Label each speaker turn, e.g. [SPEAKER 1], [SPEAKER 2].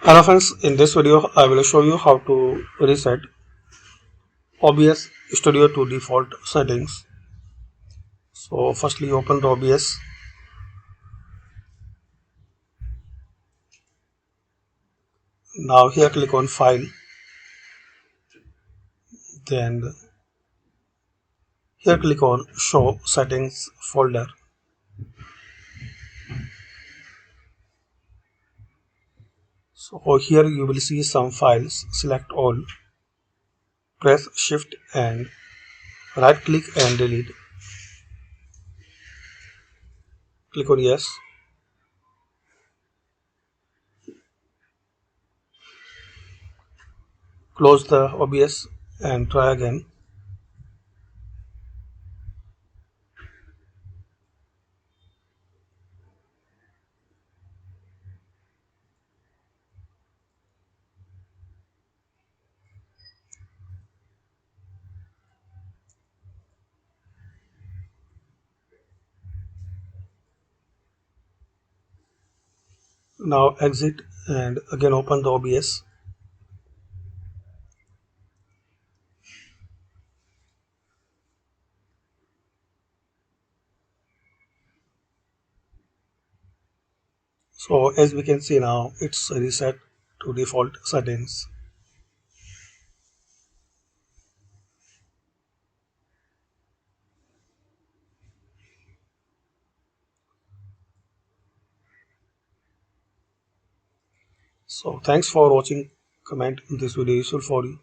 [SPEAKER 1] Hello friends, in this video I will show you how to reset OBS Studio to default settings. So firstly open the OBS. Now here click on File, then here click on Show Settings folder. So here you will see some files. Select all, press Shift and right click and delete. Click on Yes. Close the OBS and try again. Now exit and again open the OBS. So as we can see now it's reset to default settings. So thanks for watching. Comment this video useful for you.